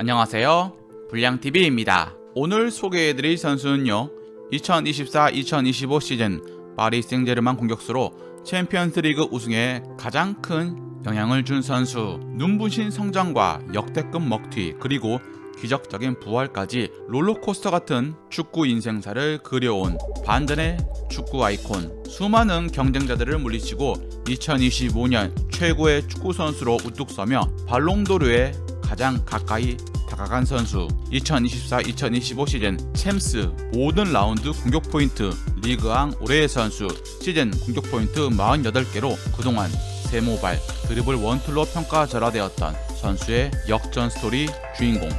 안녕하세요, 불량TV입니다. 오늘 소개해드릴 선수는요, 2024-2025 시즌 파리 생제르맹 공격수로 챔피언스리그 우승에 가장 큰 영향을 준 선수. 눈부신 성장과 역대급 먹튀, 그리고 기적적인 부활까지 롤러코스터 같은 축구 인생사를 그려온 반전의 축구 아이콘. 수많은 경쟁자들을 물리치고 2025년 최고의 축구 선수로 우뚝 서며 발롱도르에 가장 가까이 다가간 선수. 2024-2025 시즌 챔스 모든 라운드 공격 포인트 리그왕 올해의 선수. 시즌 공격 포인트 48개로 그동안 세모발 드리블 원툴로 평가절하되었던 선수의 역전 스토리 주인공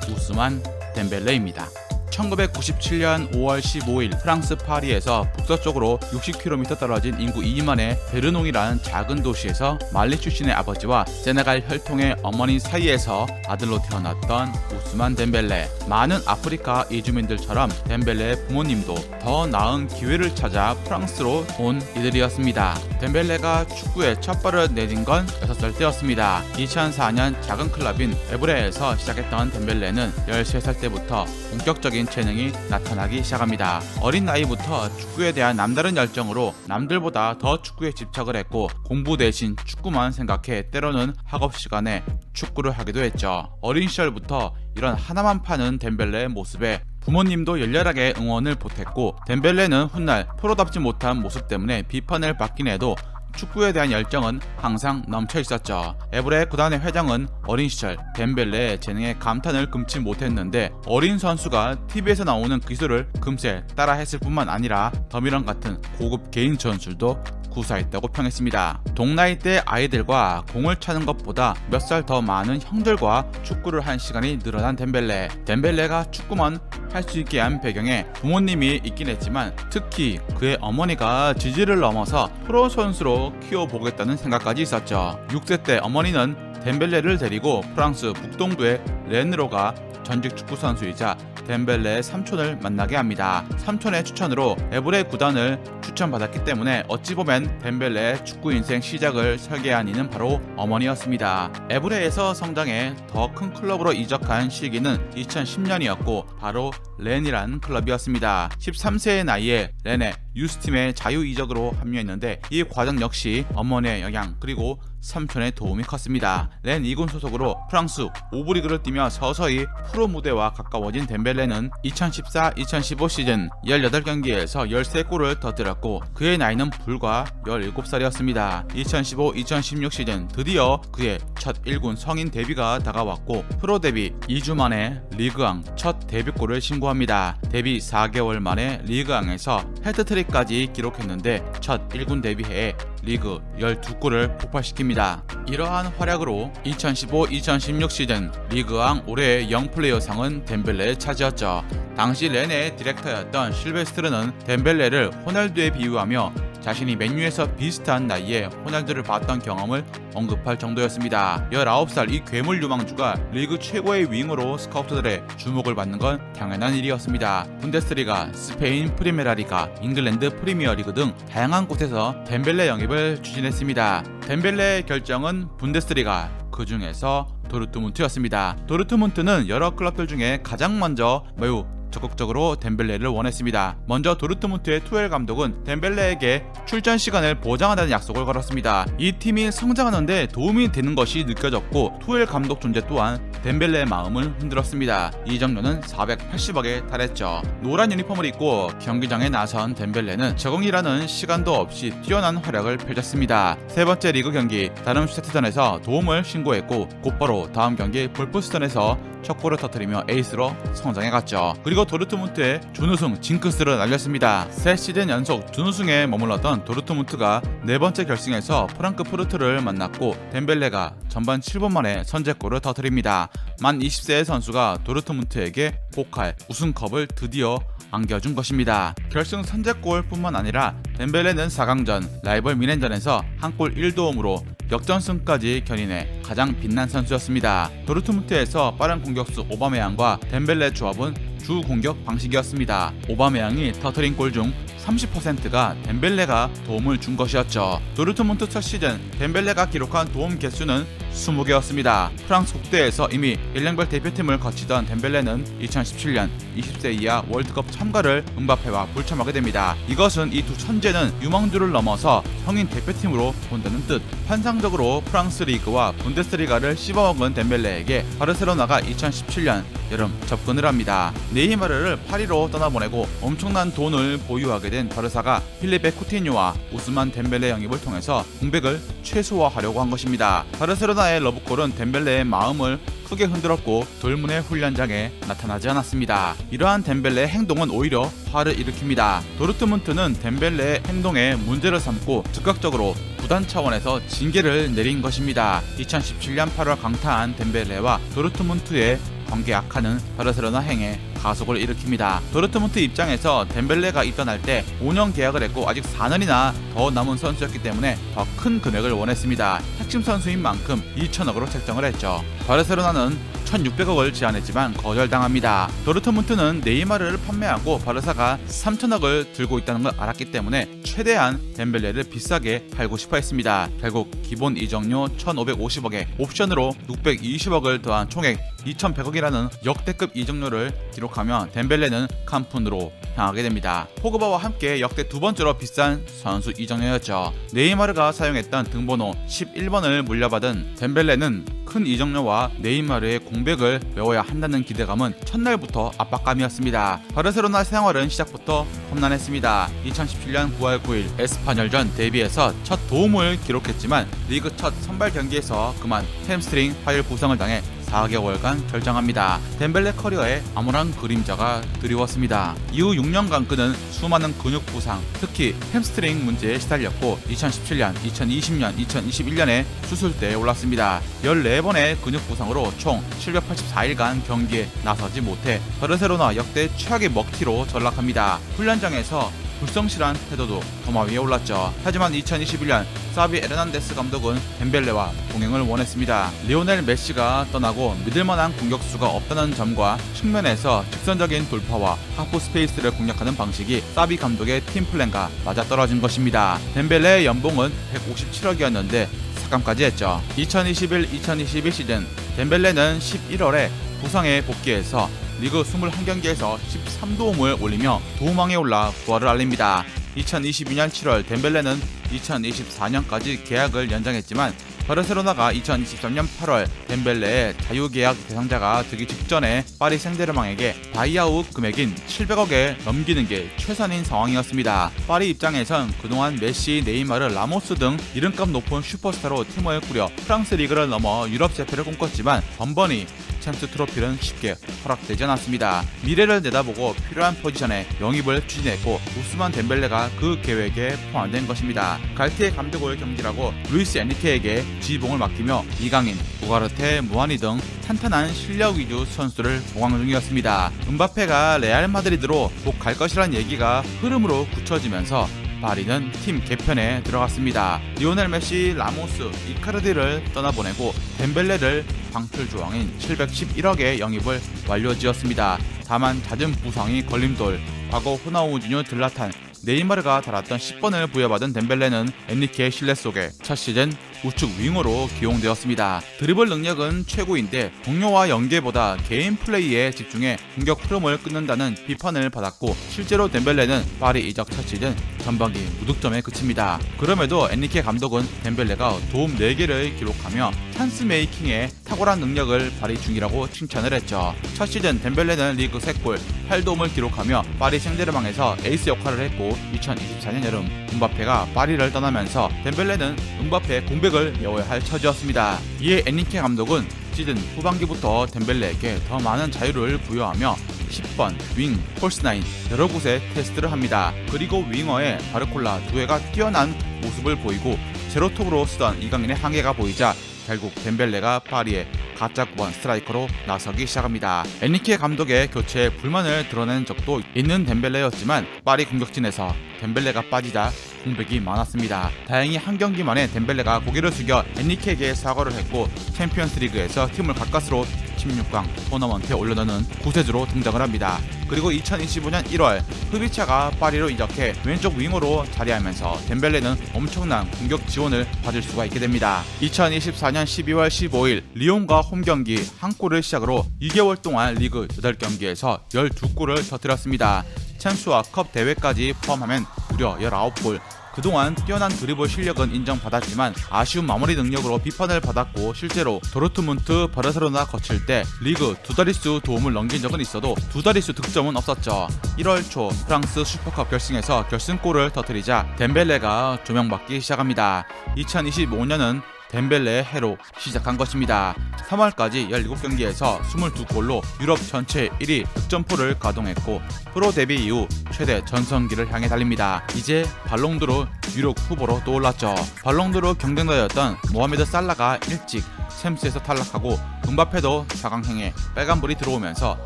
우스만 덴벨레입니다. 1997년 5월 15일 프랑스 파리에서 북서쪽으로 60km 떨어진 인구 2만의 베르농이라는 작은 도시에서 말리 출신의 아버지와 세네갈 혈통의 어머니 사이에서 아들로 태어났던 우스만 덴벨레. 많은 아프리카 이주민들처럼 덴벨레의 부모님도 더 나은 기회를 찾아 프랑스로 온 이들이었습니다. 덴벨레가 축구에 첫 발을 내딘 건 6살 때였습니다. 2004년 작은 클럽인 에브레에서 시작했던 덴벨레는 13살 때부터 본격적인 재능이 나타나기 시작합니다. 어린 나이부터 축구에 대한 남다른 열정으로 남들보다 더 축구에 집착을 했고, 공부 대신 축구만 생각해 때로는 학업 시간에 축구를 하기도 했죠. 어린 시절부터 이런 하나만 파는 덴벨레의 모습에 부모님도 열렬하게 응원을 보탰고, 덴벨레는 훗날 프로답지 못한 모습 때문에 비판을 받긴 해도 축구에 대한 열정은 항상 넘쳐 있었죠. 에브레 구단의 회장은 어린 시절 덴벨레의 재능에 감탄을 금치 못했는데, 어린 선수가 TV에서 나오는 기술을 금세 따라했을 뿐만 아니라 더미런 같은 고급 개인 전술도 구사했다고 평했습니다. 동나이 때 아이들과 공을 차는 것보다 몇 살 더 많은 형들과 축구를 한 시간이 늘어난 덴벨레. 덴벨레가 축구만 할 수 있게 한 배경에 부모님이 있긴 했지만, 특히 그의 어머니가 지지를 넘어서 프로 선수로 키워보겠다는 생각까지 있었죠. 6세 때 어머니는 덴벨레를 데리고 프랑스 북동부의 렌으로 가 전직 축구 선수이자 덴벨레의 삼촌을 만나게 합니다. 삼촌의 추천으로 에브레 구단을 추천받았기 때문에 어찌 보면 덴벨레의 축구 인생 시작을 설계한 이는 바로 어머니였습니다. 에브레에서 성장해 더 큰 클럽으로 이적한 시기는 2010년이었고 바로 렌이란 클럽이었습니다. 13세의 나이에 렌의 유스팀의 자유 이적으로 합류했는데, 이 과정 역시 어머니의 영향 그리고 삼촌의 도움이 컸습니다. 렌 2군 소속으로 프랑스 5부 리그를 뛰며 서서히 프로 무대와 가까워진 덴벨레는 2014-2015 시즌 18경기에서 13골을 터뜨렸고, 그의 나이는 불과 17살이었습니다. 2015-2016 시즌 드디어 그의 첫 1군 성인 데뷔가 다가왔고, 프로 데뷔 2주 만에 리그왕 첫 데뷔골을 신고합니다. 데뷔 4개월 만에 리그왕에서 해트트릭까지 기록했는데, 첫 1군 데뷔해에 리그 12골을 폭발시킵니다. 이러한 활약으로 2015-2016 시즌 리그왕 올해의 영플레이어상은 덴벨레의 차지였죠. 당시 렌의 디렉터였던 실베스트르는 덴벨레를 호날두에 비유하며 자신이 맨유에서 비슷한 나이에 호날두를 봤던 경험을 언급할 정도였습니다. 19살 이 괴물 유망주가 리그 최고의 윙으로 스카우터들의 주목을 받는 건 당연한 일이었습니다. 분데스리가, 스페인 프리메라리가, 잉글랜드 프리미어리그 등 다양한 곳에서 덴벨레 영입을 추진했습니다. 덴벨레의 결정은 분데스리가, 그 중에서 도르트문트였습니다. 도르트문트는 여러 클럽들 중에 가장 먼저 매우 적극적으로 덴벨레를 원했습니다. 먼저 도르트문트의 투엘 감독은 덴벨레에게 출전 시간을 보장한다는 약속을 걸었습니다. 이 팀이 성장하는데 도움이 되는 것이 느껴졌고, 투엘 감독 존재 또한 덴벨레의 마음을 흔들었습니다. 이적료는 480억에 달했죠. 노란 유니폼을 입고 경기장에 나선 덴벨레는 적응이라는 시간도 없이 뛰어난 활약을 펼쳤습니다. 세 번째 리그 경기 다름슈테트전에서 도움을 신고했고, 곧바로 다음 경기 볼프스턴에서 첫 골을 터뜨리며 에이스로 성장해갔죠. 그리고 도르트문트의 준우승 징크스를 날렸습니다. 새 시즌 연속 준우승에 머물렀던 도르트문트가 네 번째 결승에서 프랑크푸르트를 만났고, 덴벨레가 전반 7분 만에 선제골을 터뜨립니다. 만 20세의 선수가 도르트문트에게 포칼 우승컵을 드디어 안겨준 것입니다. 결승 선제골뿐만 아니라 덴벨레는 4강전 라이벌 미넨전에서 한 골 1도움으로 역전승까지 견인해 가장 빛난 선수였습니다. 도르트문트에서 빠른 공격수 오바메양과 덴벨레 조합은 주 공격 방식이었습니다. 오바메양이 터트린 골 중 30%가 덴벨레가 도움을 준 것이었죠. 도르트문트 첫 시즌 덴벨레가 기록한 도움 개수는 20개였습니다. 프랑스 국대에서 이미 연령별 대표팀을 거치던 덴벨레는 2017년 20세 이하 월드컵 참가를 음바페와 불참하게 됩니다. 이것은 이 두 천재는 유망주를 넘어서 성인 대표팀으로 본다는 뜻. 환상적으로 프랑스 리그와 분데스리가를 씹어먹은 덴벨레에게 바르셀로나가 2017년 여름 접근을 합니다. 네이마르를 파리로 떠나보내고 엄청난 돈을 보유하게 된 바르사가 필리페 쿠티뉴와 우스만 덴벨레 영입을 통해서 공백을 최소화하려고 한 것입니다. 바르셀로나의 러브콜은 덴벨레의 마음을 크게 흔들었고 돌문의 훈련장에 나타나지 않았습니다. 이러한 덴벨레의 행동은 오히려 화를 일으킵니다. 도르트문트는 덴벨레의 행동에 문제를 삼고 즉각적으로 구단 차원에서 징계를 내린 것입니다. 2017년 8월 강타한 덴벨레와 도르트문트의 관계 악화는 바르셀로나 행에 가속을 일으킵니다. 도르트문트 입장에서 덴벨레가 입단할 때 5년 계약을 했고 아직 4년이나 더 남은 선수였기 때문에 더 큰 금액을 원했습니다. 핵심 선수인 만큼 2천억으로 책정을 했죠. 바르셀로나는 1,600억을 제안했지만 거절당합니다. 도르트문트는 네이마르를 판매하고 바르사가 3천억을 들고 있다는 걸 알았기 때문에 최대한 덴벨레를 비싸게 팔고 싶어 했습니다. 결국 기본 이적료 1,550억에 옵션으로 620억을 더한 총액 2,100억이라는 역대급 이적료를 기록하며 덴벨레는 칸푼으로 향하게 됩니다. 포그바와 함께 역대 두 번째로 비싼 선수 이적료였죠. 네이마르가 사용했던 등번호 11번을 물려받은 덴벨레는 큰 이적료와 네이마르의 공백을 메워야 한다는 기대감은 첫날부터 압박감이었습니다. 바르셀로나 생활은 시작부터 험난했습니다. 2017년 9월 9일 에스파뇰전 데뷔에서 첫 도움을 기록했지만 리그 첫 선발 경기에서 그만 햄스트링 파열 부상을 당해 4개월간 결장합니다. 덴벨레 커리어에 암울한 그림자가 드리웠습니다. 이후 6년간 그는 수많은 근육 부상, 특히 햄스트링 문제에 시달렸고 2017년, 2020년, 2021년에 수술대에 올랐습니다. 14번의 근육 부상으로 총 784일간 경기에 나서지 못해 바르셀로나 역대 최악의 먹튀로 전락합니다. 훈련장에서 불성실한 태도도 도마 위에 올랐죠. 하지만 2021년 사비 에르난데스 감독은 덴벨레와 동행을 원했습니다. 리오넬 메시가 떠나고 믿을만한 공격수가 없다는 점과 측면에서 직선적인 돌파와 하프 스페이스를 공략하는 방식이 사비 감독의 팀 플랜과 맞아떨어진 것입니다. 덴벨레의 연봉은 157억이었는데 삭감까지 했죠. 2021-2022 시즌 덴벨레는 11월에 부상에 복귀해서 리그 21경기에서 13도움을 올리며 도움왕에 올라 부활을 알립니다. 2022년 7월 덴벨레는 2024년까지 계약을 연장했지만 바르셀로나가 2023년 8월 덴벨레의 자유계약 대상자가 되기 직전에 파리 생제르맹에게 바이아웃 금액인 700억에 넘기는 게 최선인 상황이었습니다. 파리 입장에선 그동안 메시, 네이마르, 라모스 등 이름값 높은 슈퍼스타로 팀을 꾸려 프랑스 리그를 넘어 유럽 재패를 꿈꿨지만 번번이 챔스 트로피는 쉽게 허락되지 않았습니다. 미래를 내다보고 필요한 포지션에 영입을 추진했고 우스만 덴벨레가 그 계획에 포함된 것입니다. 갈티에 감독을 경질하고 루이스 엔리케에게 지휘봉을 맡기며 이강인, 우가르테, 무하니 등 탄탄한 실력 위주 선수를 보강 중이었습니다. 음바페가 레알 마드리드로 곧 갈 것이란 얘기가 흐름으로 굳혀지면서 파리는 팀 개편에 들어갔습니다. 리오넬 메시, 라모스, 이카르디를 떠나보내고 덴벨레를 방출 조항인 711억의 영입을 완료지었습니다. 다만 잦은 부상이 걸림돌, 과거 호나우지뉴, 들라탄, 네이마르가 달았던 10번을 부여받은 덴벨레는 엔리케의 신뢰 속에 첫 시즌 우측 윙어로 기용되었습니다. 드리블 능력은 최고인데 동료와 연계보다 개인 플레이에 집중해 공격 흐름을 끊는다는 비판을 받았고 실제로 덴벨레는 파리 이적 첫 시즌 전반기 무득점에 그칩니다. 그럼에도 엔리케 감독은 덴벨레가 도움 4개를 기록하며 찬스 메이킹에 탁월한 능력을 발휘 중이라고 칭찬을 했죠. 첫 시즌 덴벨레는 리그 3골 8도움을 기록하며 파리 생제르맹에서 에이스 역할을 했고 2024년 여름 음바페가 파리를 떠나면서 덴벨레는 음바페 공백을 메워야 할 처지였습니다. 이에 엔리케 감독은 시즌 후반기부터 덴벨레에게 더 많은 자유를 부여하며 10번, 윙, 폴스9 여러 곳에 테스트를 합니다. 그리고 윙어의 바르콜라 두해가 뛰어난 모습을 보이고 제로톱으로 쓰던 이강인의 한계가 보이자 결국 덴벨레가 파리의 가짜 9번 스트라이커로 나서기 시작합니다. 엔리케 감독의 교체에 불만을 드러낸 적도 있는 덴벨레였지만 파리 공격진에서 덴벨레가 빠지자 공백이 많았습니다. 다행히 한 경기 만에 덴벨레가 고개를 숙여 엔리케에게 사과를 했고 챔피언스 리그에서 팀을 가까스로 16강 토너먼트에 올려놓는 구세주로 등장을 합니다. 그리고 2025년 1월 흐비차가 파리로 이적해 왼쪽 윙어로 자리하면서 덴벨레는 엄청난 공격 지원을 받을 수가 있게 됩니다. 2024년 12월 15일 리옹과 홈경기 한 골을 시작으로 2개월 동안 리그 8경기에서 12골을 터뜨렸습니다. 챔스와 컵 대회까지 포함하면 무려 19골. 그동안 뛰어난 드리블 실력은 인정받았지만 아쉬운 마무리 능력으로 비판을 받았고, 실제로 도르트문트, 바르셀로나 거칠 때 리그 2자릿수 도움을 넘긴 적은 있어도 2자릿수 득점은 없었죠. 1월 초 프랑스 슈퍼컵 결승에서 결승골을 터뜨리자 덴벨레가 조명받기 시작합니다. 2025년은 덴벨레의 해로 시작한 것입니다. 3월까지 17경기에서 22골로 유럽 전체 1위 득점포를 가동했고, 프로 데뷔 이후 최대 전성기를 향해 달립니다. 이제 발롱도르 유력 후보로 떠올랐죠. 발롱도르 경쟁자였던 모하메드 살라가 일찍 챔스에서 탈락하고 음바페도 4강행에 빨간불이 들어오면서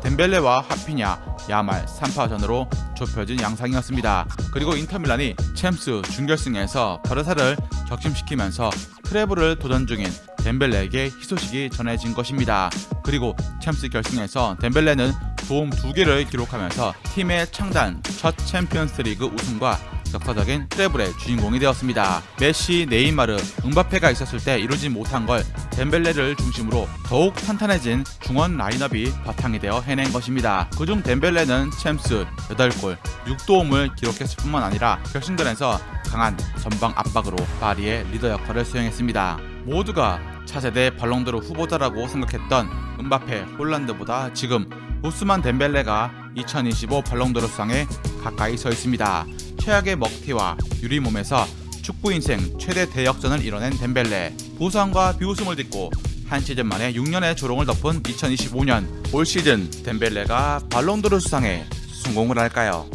덴벨레와 하피냐, 야말 3파전으로 좁혀진 양상이었습니다. 그리고 인터밀란이 챔스 준결승에서 바르사를 격심시키면서 트래블을 도전 중인 덴벨레에게 희소식이 전해진 것입니다. 그리고 챔스 결승에서 덴벨레는 도움 2개를 기록하면서 팀의 창단 첫 챔피언스리그 우승과 역사적인 트래블의 주인공이 되었습니다. 메시, 네이마르, 음바페가 있었을 때 이루지 못한 걸 덴벨레를 중심으로 더욱 탄탄해진 중원 라인업이 바탕이 되어 해낸 것입니다. 그중 덴벨레는 챔스 8골, 6도움을 기록했을 뿐만 아니라 결승전에서 강한 전방 압박으로 파리의 리더 역할을 수행했습니다. 모두가 차세대 발롱도르 후보자라고 생각했던 음바페, 홀란드보다 지금 우스만 덴벨레가 2025 발롱도르 수상에 가까이 서 있습니다. 최악의 먹튀와 유리 몸에서 축구 인생 최대 대역전을 이뤄낸 덴벨레. 부상과 비우승을 딛고 한 시즌 만에 6년의 조롱을 덮은 2025년, 올 시즌 덴벨레가 발롱도르 수상에 성공을 할까요?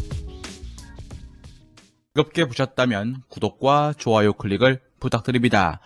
즐겁게 보셨다면 구독과 좋아요 클릭을 부탁드립니다.